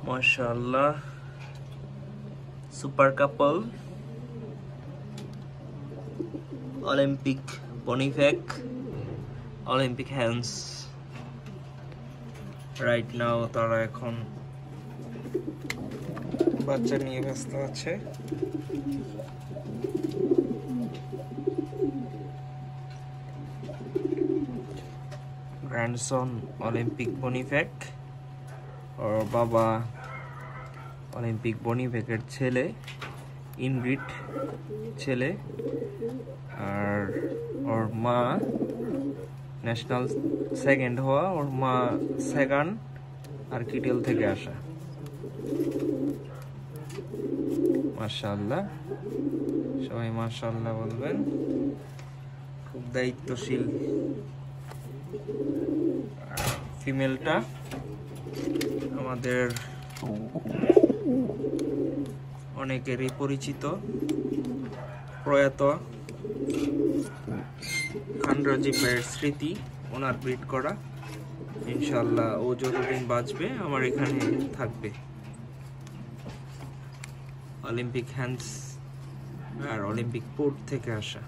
মাশাআল্লাহ, super couple, Olympic বনিফেক, Olympic hands. Right now তারা এখন বাচ্চা নিয়ে ব্যস্ত আছে। গ্র্যান্ডসন অলিম্পিক বনিফেক, ওর বাবা অলিম্পিক বনিফেকের ছেলে, ইনগ্রিড ছেলে, আর ওর মা ন্যাশনাল সেকেন্ড হওয়া, ওর মা সেকেন্ড আর কিটেল থেকে আসা। মাশাআল্লাহ, সবাই মাশাআল্লাহ বলবেন। খুব দায়িত্বশীল ফিমেলটা আমাদের অনেকেরই পরিচিত, প্রয়াত খান রাজীব ভাইয়ের স্মৃতি, ওনার ব্রিড করা। ইনশাআল্লাহ ও যতদিন বাঁচবে আমার এখানে থাকবে। অলিম্পিক হ্যান্ডস আর অলিম্পিক পোর্ট থেকে আসা।